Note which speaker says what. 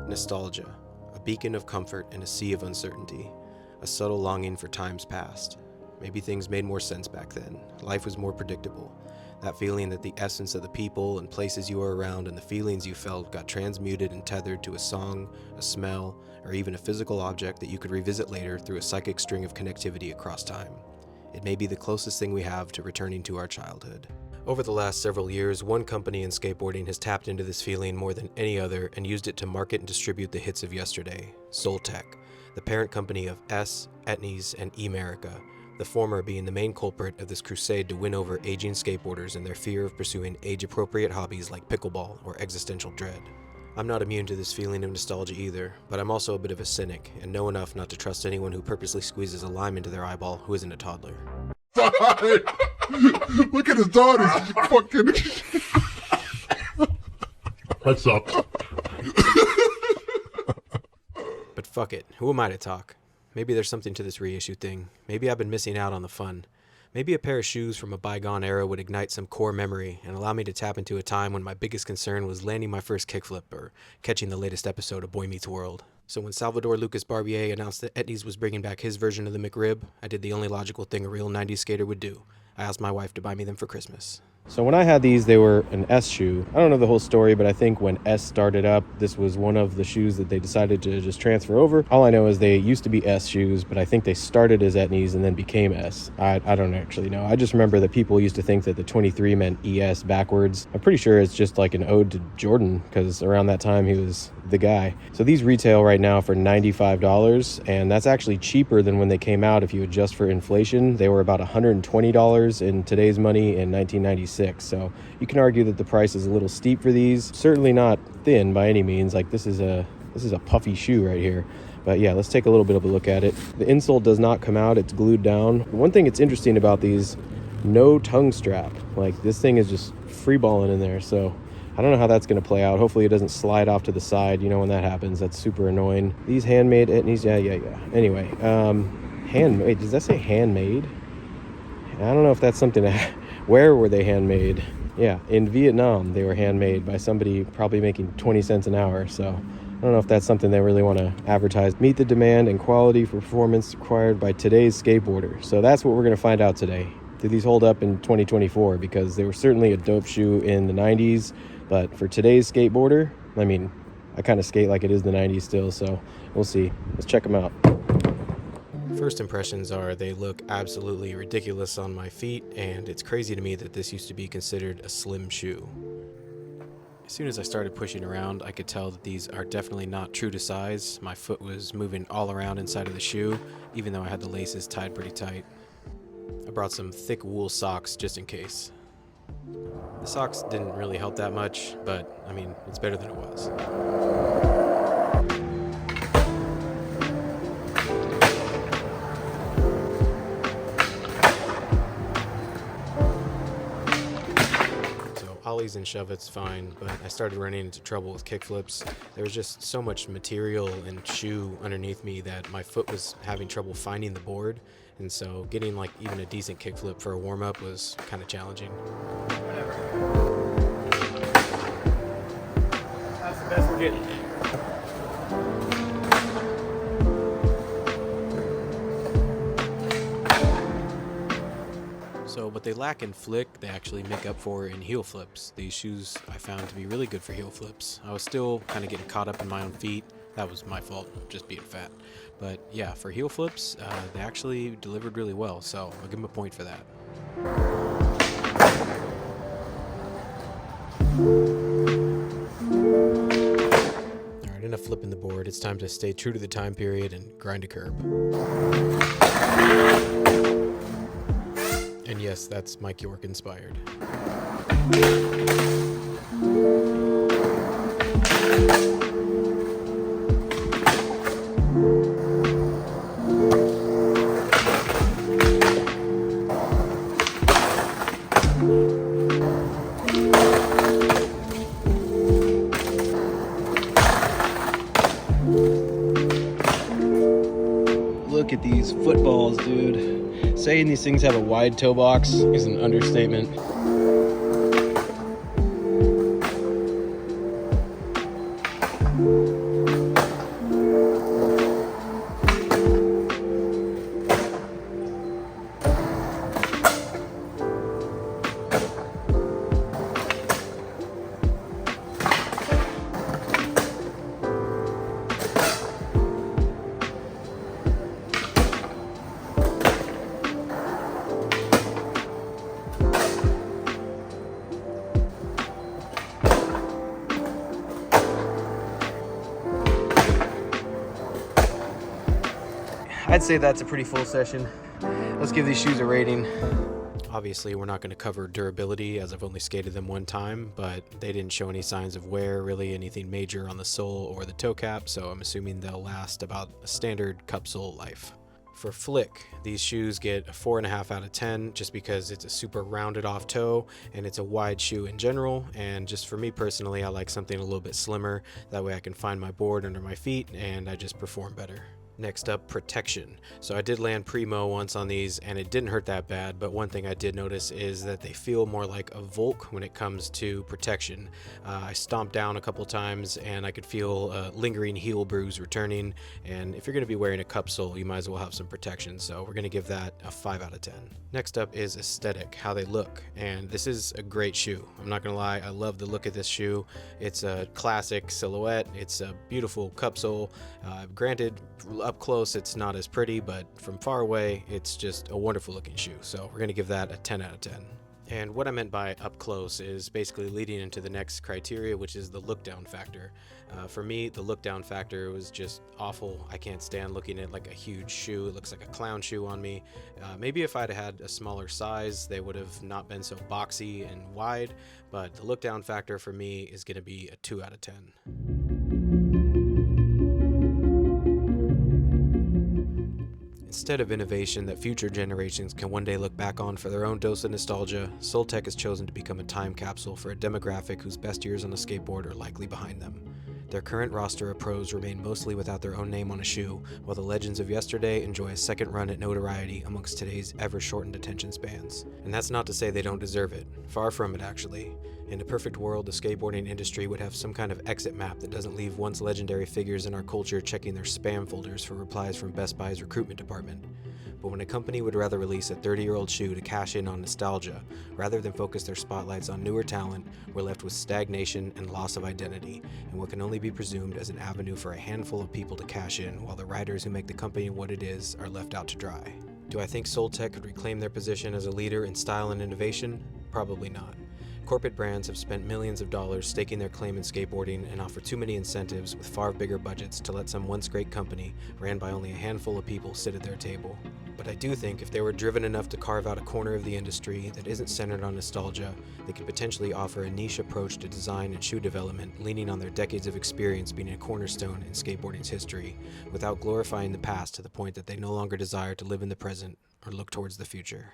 Speaker 1: Nostalgia, a beacon of comfort in a sea of uncertainty, a subtle longing for times past. Maybe things made more sense back then. Life was more predictable. That feeling that the essence of the people and places you were around and the feelings you felt got transmuted and tethered to a song, a smell, or even a physical object that you could revisit later through a psychic string of connectivity across time. It may be the closest thing we have to returning to our childhood. Over the last several years, one company in skateboarding has tapped into this feeling more than any other and used it to market and distribute the hits of yesterday, Soultech, the parent company of S, Etnies, and Emerica, the former being the main culprit of this crusade to win over aging skateboarders and their fear of pursuing age-appropriate hobbies like pickleball or existential dread. I'm not immune to this feeling of nostalgia either, but I'm also a bit of a cynic and know enough not to trust anyone who purposely squeezes a lime into their eyeball who isn't a toddler.
Speaker 2: Look at his daughters. Fucking. What's up?
Speaker 1: But fuck it, who am I to talk? Maybe there's something to this reissue thing. Maybe I've been missing out on the fun. Maybe a pair of shoes from a bygone era would ignite some core memory and allow me to tap into a time when my biggest concern was landing my first kickflip or catching the latest episode of Boy Meets World. So when Salvador Lucas Barbier announced that Etnies was bringing back his version of the McRib, I did the only logical thing a real 90s skater would do. I asked my wife to buy me them for Christmas.
Speaker 3: So when I had these, they were an S shoe. I don't know the whole story, but I think when S started up, this was one of the shoes that they decided to just transfer over. All I know is they used to be S shoes, but I think they started as Etnies and then became S. I don't actually know. I just remember that people used to think that the 23 meant ES backwards. I'm pretty sure it's just like an ode to Jordan, because around that time he was the guy. So these retail right now for $95, and that's actually cheaper than when they came out if you adjust for inflation. They were about $120 in today's money in 1996. So you can argue that the price is a little steep for these. Certainly not thin by any means. Like this is a puffy shoe right here. But yeah, let's take a little bit of a look at it. The insole does not come out, it's glued down. One thing that's interesting about these, no tongue strap. Like this thing is just free balling in there. So I don't know how that's going to play out. Hopefully it doesn't slide off to the side. You know, when that happens, that's super annoying. These handmade Etnies, yeah. Anyway, handmade, does that say handmade? I don't know if that's something to where were they handmade? Yeah, in Vietnam they were handmade by somebody probably making 20 cents an hour. So I don't know if that's something they really want to advertise. Meet the demand and quality for performance required by today's skateboarder. So that's what we're going to find out today. Do these hold up in 2024? Because they were certainly a dope shoe in the 90s. But for today's skateboarder, I mean, I kind of skate like it is the 90s still. So we'll see. Let's check them out.
Speaker 1: First impressions are they look absolutely ridiculous on my feet, and it's crazy to me that this used to be considered a slim shoe. As soon as I started pushing around, I could tell that these are definitely not true to size. My foot was moving all around inside of the shoe, even though I had the laces tied pretty tight. I brought some thick wool socks just in case. The socks didn't really help that much, but I mean, it's better than it was. Ollies and shove it's fine, but I started running into trouble with kickflips. There was just so much material and shoe underneath me that my foot was having trouble finding the board, and so getting like even a decent kickflip for a warm-up was kind of challenging.
Speaker 4: Whatever. That's the best we're getting.
Speaker 1: So what they lack in flick, they actually make up for in heel flips. These shoes I found to be really good for heel flips. I was still kind of getting caught up in my own feet. That was my fault, just being fat. But yeah, for heel flips, they actually delivered really well, so I'll give them a point for that. Alright, enough flipping the board. It's time to stay true to the time period and grind a curb. And yes, that's Mike York inspired.
Speaker 3: Look at these footballs, dude. Saying these things have a wide toe box is an understatement. I'd say that's a pretty full session. Let's give these shoes a rating.
Speaker 1: Obviously, we're not going to cover durability as I've only skated them one time, but they didn't show any signs of wear, really anything major on the sole or the toe cap, so I'm assuming they'll last about a standard cup sole life. For flick, these shoes get a 4.5 out of 10 just because it's a super rounded off toe and it's a wide shoe in general, and just for me personally, I like something a little bit slimmer. That way I can find my board under my feet and I just perform better. Next up, protection. So I did land primo once on these and it didn't hurt that bad, but one thing I did notice is that they feel more like a Volk when it comes to protection. I stomped down a couple times and I could feel a lingering heel bruise returning, and if you're going to be wearing a cup sole, you might as well have some protection, so we're going to give that a 5 out of 10. Next up is aesthetic, how they look, and this is a great shoe. I'm not going to lie, I love the look of this shoe. It's a classic silhouette, it's a beautiful cup sole. Granted, up close it's not as pretty, but from far away it's just a wonderful looking shoe, so we're going to give that a 10 out of 10. And what I meant by up close is basically leading into the next criteria, which is the look down factor. For me, the look down factor was just awful. I can't stand looking at like a huge shoe. It looks like a clown shoe on me. Maybe if I'd had a smaller size, they would have not been so boxy and wide, but the look down factor for me is going to be a 2 out of 10. Instead of innovation that future generations can one day look back on for their own dose of nostalgia, Soultech has chosen to become a time capsule for a demographic whose best years on a skateboard are likely behind them. Their current roster of pros remain mostly without their own name on a shoe, while the legends of yesterday enjoy a second run at notoriety amongst today's ever-shortened attention spans. And that's not to say they don't deserve it. Far from it, actually. In a perfect world, the skateboarding industry would have some kind of exit map that doesn't leave once legendary figures in our culture checking their spam folders for replies from Best Buy's recruitment department. But when a company would rather release a 30-year-old shoe to cash in on nostalgia, rather than focus their spotlights on newer talent, we're left with stagnation and loss of identity, and what can only be presumed as an avenue for a handful of people to cash in, while the riders who make the company what it is are left out to dry. Do I think Soultech could reclaim their position as a leader in style and innovation? Probably not. Corporate brands have spent millions of dollars staking their claim in skateboarding and offer too many incentives with far bigger budgets to let some once great company, ran by only a handful of people, sit at their table. But I do think if they were driven enough to carve out a corner of the industry that isn't centered on nostalgia, they could potentially offer a niche approach to design and shoe development, leaning on their decades of experience being a cornerstone in skateboarding's history, without glorifying the past to the point that they no longer desire to live in the present or look towards the future.